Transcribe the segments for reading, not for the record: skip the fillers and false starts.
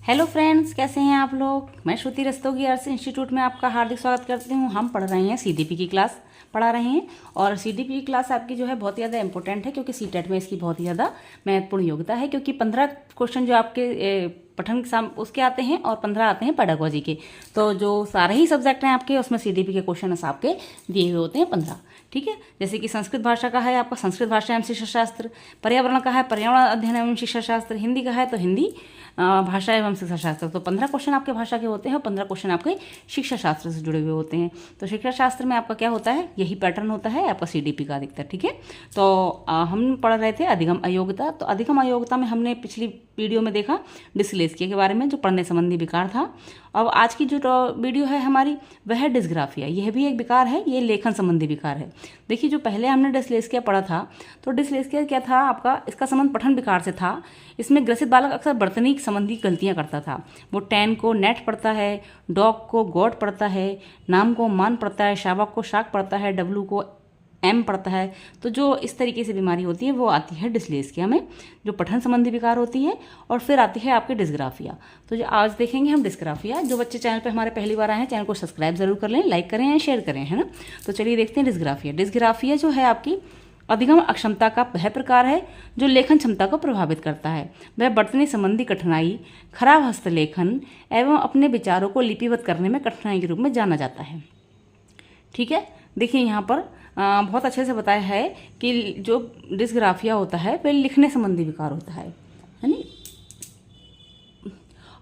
Hello friends, कैसे हैं आप लोग। मैं श्रुति रस्तोगी अर्स इंस्टीट्यूट में आपका हार्दिक स्वागत करती हूं। हम पढ़ रहे हैं सीडीपी की क्लास पढ़ा रहे हैं और सीडीपी की क्लास आपकी जो है बहुत ही ज़्यादा इंपॉर्टेंट है क्योंकि सीटेट में इसकी बहुत ही ज़्यादा महत्वपूर्ण योग्यता है क्योंकि 15 क्वेश्चन जो आपके पठन उसके आते हैं और 15 आते हैं पेडागोजी के। तो जो सारे ही सब्जेक्ट हैं आपके उसमें सीडीपी के क्वेश्चन आपके दिए हुए होते हैं 15। ठीक है, जैसे कि संस्कृत भाषा का है आपका संस्कृत भाषा एवं शिक्षा शास्त्र, पर्यावरण का है पर्यावरण अध्ययन एवं शिक्षा शास्त्र, हिंदी का है तो हिंदी भाषा एवं शिक्षा शास्त्र। तो 15 क्वेश्चन आपके भाषा के होते हैं और 15 क्वेश्चन आपके शिक्षा शास्त्र से जुड़े हुए होते हैं। तो शिक्षा शास्त्र में आपका क्या होता है, यही पैटर्न होता है आपका सीडीपी का अधिकतर। ठीक है, तो हम पढ़ रहे थे अधिगम अयोग्यता। तो अधिगम अयोग्यता में हमने पिछली वीडियो में देखा डिस्लेक्सिया के बारे में, जो पढ़ने संबंधी विकार था। अब आज की जो वीडियो है हमारी वह है डिस्ग्राफिया। यह भी एक विकार है, ये लेखन संबंधी विकार है। देखिए, जो पहले हमने डिस्लेक्सिया पढ़ा था तो डिस्लेक्सिया क्या था आपका, इसका संबंध पठन विकार से था। इसमें ग्रसित बालक अक्सर वर्तनीक संबंधी गलतियां करता था। वो टैन को नेट पढ़ता है, डॉग को गॉड पढ़ता है, नाम को मान पढ़ता है, शावक को शाक पढ़ता है, डब्लू को एम पढ़ता है। तो जो इस तरीके से बीमारी होती है वो आती है डिस्लेक्सिया में, जो पठन संबंधी विकार होती है। और फिर आती है आपकी डिस्ग्राफिया। तो जो आज देखेंगे हम डिस्ग्राफिया। जो बच्चे चैनल पे हमारे पहली बार आए हैं, चैनल को सब्सक्राइब जरूर कर लें, लाइक करें या शेयर करें, है ना। तो चलिए देखते हैं डिस्ग्राफिया। डिस्ग्राफिया जो है आपकी अधिगम अक्षमता का वह प्रकार है जो लेखन क्षमता को प्रभावित करता है। वह वर्तनी संबंधी कठिनाई, खराब हस्तलेखन एवं अपने विचारों को लिपिबद्ध करने में कठिनाई के रूप में जाना जाता है। ठीक है, देखिए यहाँ पर बहुत अच्छे से बताया है कि जो डिस्ग्राफिया होता है वह लिखने संबंधी विकार होता है नी।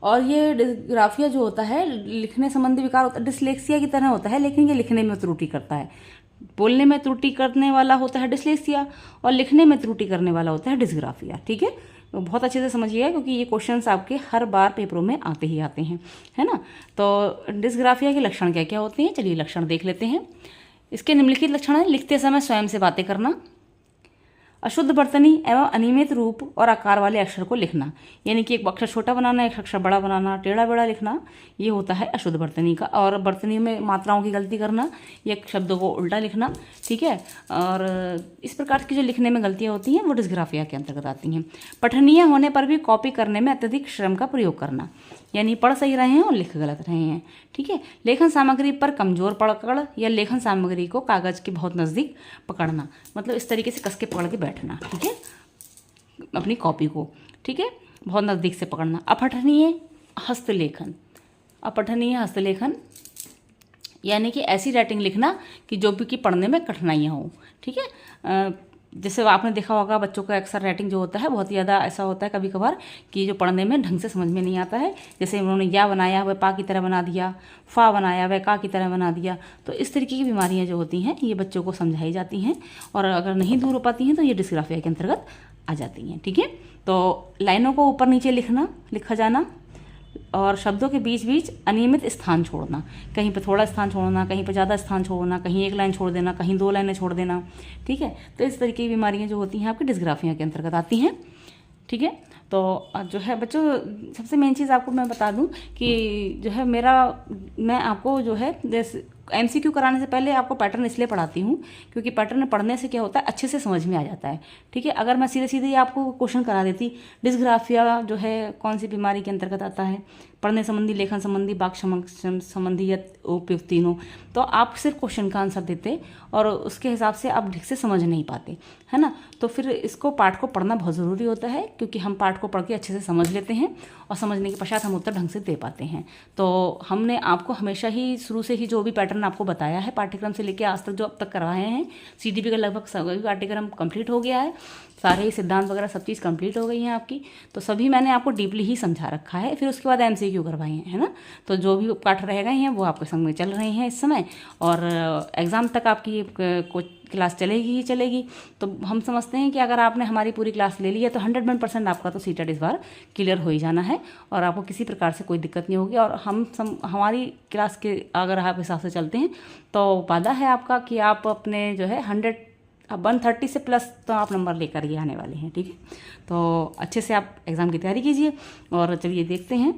और ये डिस्ग्राफिया जो होता है लिखने संबंधी विकार होता है, डिस्लेक्सिया की तरह होता है, लेकिन ये लिखने में त्रुटि करता है। बोलने में त्रुटि करने वाला होता है डिस्लेक्सिया और लिखने में त्रुटि करने वाला होता है डिस्ग्राफिया। ठीक है, तो बहुत अच्छे से समझिए क्योंकि ये क्वेश्चंस आपके हर बार पेपरों में आते ही आते हैं, है ना। तो डिस्ग्राफिया के लक्षण क्या क्या होते हैं, चलिए लक्षण देख लेते हैं। इसके निम्नलिखित लक्षण है: लिखते समय स्वयं से बातें करना, अशुद्ध वर्तनी एवं अनियमित रूप और आकार वाले अक्षर को लिखना, यानी कि एक अक्षर छोटा बनाना, एक अक्षर बड़ा बनाना, टेढ़ा बेड़ा लिखना, ये होता है अशुद्ध वर्तनी का। और वर्तनी में मात्राओं की गलती करना या शब्दों को उल्टा लिखना। ठीक है, और इस प्रकार की जो लिखने में गलतियाँ होती हैं वो डिस्ग्राफिया के अंतर्गत आती हैं। पठनीय होने पर भी कॉपी करने में अत्यधिक श्रम का प्रयोग करना, यानी पढ़ सही रहे हैं और लिख गलत रहे हैं। ठीक है, लेखन सामग्री पर कमजोर पकड़ या लेखन सामग्री को कागज के बहुत नज़दीक पकड़ना, मतलब इस तरीके से कस के पकड़ के बैठना। ठीक है, अपनी कॉपी को, ठीक है, बहुत नज़दीक से पकड़ना। अपठनीय हस्तलेखन, अपठनीय हस्तलेखन यानी कि ऐसी राइटिंग लिखना कि जो भी कि पढ़ने में कठिनाइयाँ हो। ठीक है, जैसे आपने देखा होगा बच्चों का अक्सर राइटिंग जो होता है बहुत ही ज़्यादा ऐसा होता है कभी कभार कि जो पढ़ने में ढंग से समझ में नहीं आता है। जैसे उन्होंने या बनाया वह पा की तरह बना दिया, फा बनाया वह का की तरह बना दिया। तो इस तरीके की बीमारियां जो होती हैं ये बच्चों को समझाई जाती हैं और अगर नहीं दूर हो पाती हैं तो ये डिस्ग्राफिया के अंतर्गत आ जाती हैं। ठीक है, तो लाइनों को ऊपर नीचे लिखा जाना और शब्दों के बीच बीच अनियमित स्थान छोड़ना, कहीं पे थोड़ा स्थान छोड़ना, कहीं पे ज़्यादा स्थान छोड़ना, कहीं एक लाइन छोड़ देना, कहीं 2 लाइनें छोड़ देना। ठीक है, तो इस तरीके की बीमारियां जो होती हैं आपकी डिस्ग्राफिया के अंतर्गत आती हैं। ठीक है, तो जो है बच्चों सबसे मेन चीज़ आपको मैं बता दूं कि जो है मैं आपको जो है MCQ कराने से पहले आपको पैटर्न इसलिए पढ़ाती हूँ क्योंकि पैटर्न पढ़ने से क्या होता है अच्छे से समझ में आ जाता है। ठीक है, अगर मैं सीधे सीधे आपको क्वेश्चन करा देती डिस्ग्राफिया जो है कौन सी बीमारी के अंतर्गत आता है, पढ़ने संबंधी, लेखन संबंधी, वाक् संबंधी या उपयुक्त तीनों, तो आप सिर्फ क्वेश्चन का आंसर देते और उसके हिसाब से आप ठीक से समझ नहीं पाते, है ना। तो फिर इसको पाठ को पढ़ना बहुत ज़रूरी होता है क्योंकि हम पाठ को पढ़ के अच्छे से समझ लेते हैं और समझने के पश्चात हम उत्तर ढंग से दे पाते हैं। तो हमने आपको हमेशा ही शुरू से ही जो भी पैटर्न आपको बताया है पाठ्यक्रम से लेकर आज तक जो अब तक करवाए हैं, सीडीपी का लगभग सभी पाठ्यक्रम कंप्लीट हो गया है, सारे ही सिद्धांत वगैरह सब चीज़ कंप्लीट हो गई हैं आपकी। तो सभी मैंने आपको डीपली ही समझा रखा है, फिर उसके बाद MCQ करवाए हैं, है ना। तो जो भी पाठ रह गए हैं वो आपके संग में चल रहे हैं इस समय और एग्ज़ाम तक आपकी क्लास चलेगी ही चलेगी। तो हम समझते हैं कि अगर आपने हमारी पूरी क्लास ले ली है तो 100% आपका तो सीटेट इस बार क्लियर हो ही जाना है और आपको किसी प्रकार से कोई दिक्कत नहीं होगी। और हमारी क्लास के अगर आप हिसाब से चलते हैं तो वादा है आपका कि आप अपने जो है 130 से प्लस तो आप नंबर लेकर ही आने वाले हैं। ठीक है, तो अच्छे से आप एग्ज़ाम की तैयारी कीजिए और चलिए देखते हैं।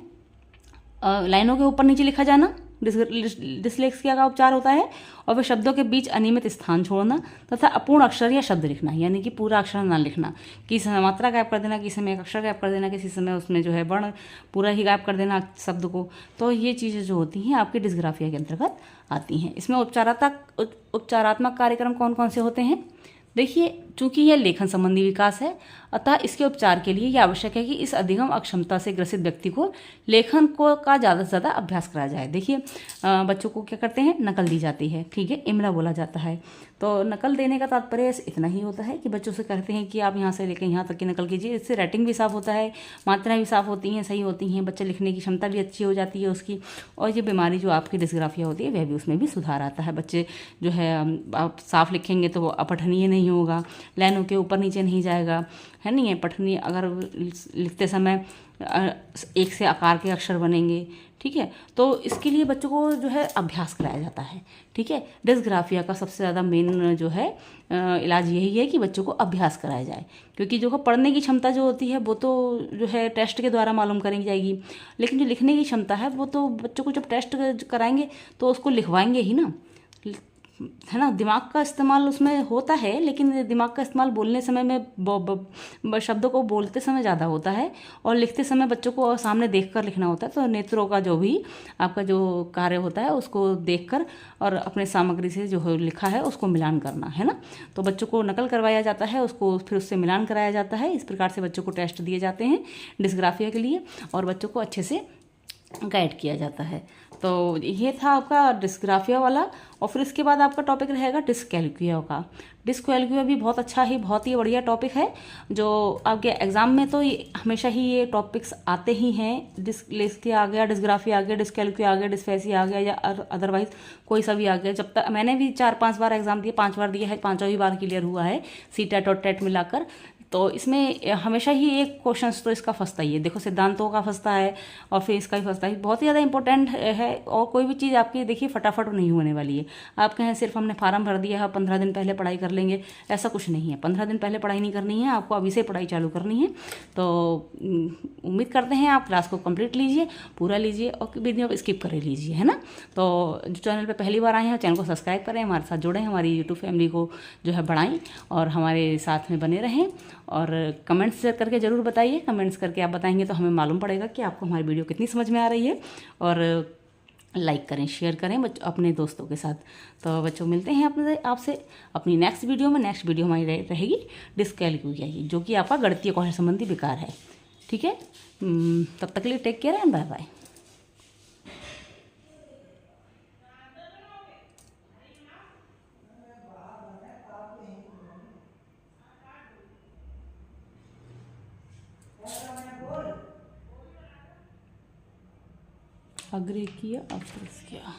लाइनों के ऊपर नीचे लिखा जाना, डिसलेक्सिया का उपचार होता है। और फिर शब्दों के बीच अनियमित स्थान छोड़ना तथा अपूर्ण अक्षर या शब्द लिखना, यानी कि पूरा अक्षर ना लिखना, किसी समय मात्रा गायब कर देना, किसी समय एक अक्षर गायब कर देना, किसी समय उसमें जो है वर्ण पूरा ही गायब कर देना शब्द को। तो ये चीज़ें जो होती हैं आपकी डिस्ग्राफिया के अंतर्गत आती हैं। इसमें उपचारात्मक कार्यक्रम कौन कौन से होते हैं? देखिए, चूंकि यह लेखन संबंधी विकास है, अतः इसके उपचार के लिए यह आवश्यक है कि इस अधिगम अक्षमता से ग्रसित व्यक्ति को लेखन का ज़्यादा से ज़्यादा अभ्यास कराया जाए। देखिए, बच्चों को क्या करते हैं, नकल दी जाती है, ठीक है, इमला बोला जाता है। तो नकल देने का तात्पर्य इतना ही होता है कि बच्चों से कहते हैं कि आप यहाँ से लेकर यहाँ तक की नकल कीजिए। इससे राइटिंग भी साफ होता है, मात्राएं भी साफ होती हैं, सही होती हैं, बच्चे लिखने की क्षमता भी अच्छी हो जाती है उसकी। और ये बीमारी जो आपकी डिस्ग्राफिया होती है वह भी उसमें भी सुधार आता है। बच्चे जो है आप साफ लिखेंगे तो वो अपठनीय नहीं होगा, लाइनों के ऊपर नीचे नहीं जाएगा, है नहीं है पठनीय। अगर लिखते समय एक से आकार के अक्षर बनेंगे, ठीक है। तो इसके लिए बच्चों को जो है अभ्यास कराया जाता है, ठीक है। डिस्ग्राफिया का सबसे ज़्यादा मेन जो है इलाज यही है कि बच्चों को अभ्यास कराया जाए, क्योंकि जो पढ़ने की क्षमता जो होती है वो तो जो है टेस्ट के द्वारा मालूम करी जाएगी, लेकिन जो लिखने की क्षमता है वो तो बच्चों को जब टेस्ट कराएंगे तो उसको लिखवाएंगे ही ना, है ना। दिमाग का इस्तेमाल उसमें होता है, लेकिन दिमाग का इस्तेमाल बोलने समय में शब्दों को बोलते समय ज़्यादा होता है और लिखते समय बच्चों को सामने देखकर लिखना होता है। तो नेत्रों का जो भी आपका जो कार्य होता है उसको देखकर और अपने सामग्री से जो लिखा है उसको मिलान करना, है ना। तो बच्चों को नकल करवाया जाता है, उसको फिर उससे मिलान कराया जाता है। इस प्रकार से बच्चों को टेस्ट दिए जाते हैं डिस्ग्राफिया के लिए और बच्चों को अच्छे से गाइड किया जाता है। तो ये था आपका डिस्ग्राफिया वाला। और फिर इसके बाद आपका टॉपिक रहेगा डिस्कैल्कुलिया का। डिस्कैल्कुलिया भी बहुत अच्छा ही बहुत ही बढ़िया टॉपिक है, जो आपके एग्जाम में तो हमेशा ही ये टॉपिक्स आते ही हैं। डिस्लेक्सिया आ गया, डिस्ग्राफिया आ गया, डिस्कैल्कुलिया आ गया, डिस्फेसिया आ गया, या अदरवाइज कोई सा भी आ गया। जब तक मैंने भी 4-5 बार एग्जाम दिए, 5 बार दिया है, 5वीं बार क्लियर हुआ है सीटेट और टेट मिलाकर। तो इसमें हमेशा ही एक क्वेश्चन तो इसका फंसता ही है। देखो, सिद्धांतों का फंसता है और फिर इसका भी फंसता है। बहुत ही ज़्यादा इंपॉर्टेंट है और कोई भी चीज़ आपकी देखिए फटाफट नहीं होने वाली है। आप कहें सिर्फ हमने फार्म भर दिया है, 15 दिन पहले पढ़ाई कर लेंगे, ऐसा कुछ नहीं है। 15 दिन पहले पढ़ाई नहीं करनी है, आपको अभी से पढ़ाई चालू करनी है। तो उम्मीद करते हैं आप क्लास को कंप्लीट लीजिए, पूरा लीजिए और वीडियो स्किप कर लीजिए, है ना। तो जो चैनल पर पहली बार आए हैं चैनल को सब्सक्राइब करें, हमारे साथ जुड़ें, हमारी यूट्यूब फैमिली को जो है बढ़ाएं और हमारे साथ में बने रहें। और कमेंट्स करके ज़रूर बताइए। कमेंट्स करके आप बताएंगे तो हमें मालूम पड़ेगा कि आपको हमारी वीडियो कितनी समझ में आ रही है। और लाइक करें, शेयर करें अपने दोस्तों के साथ। तो बच्चों मिलते हैं आपसे अपनी नेक्स्ट वीडियो में। नेक्स्ट वीडियो हमारी रहेगी डिस्कैल्कुलिया की, जो कि आपका गणितीय कौशल संबंधी विकार है, ठीक है। तब तक के लिए take care and bye bye. अग्रेकिया अफ्रीकिया।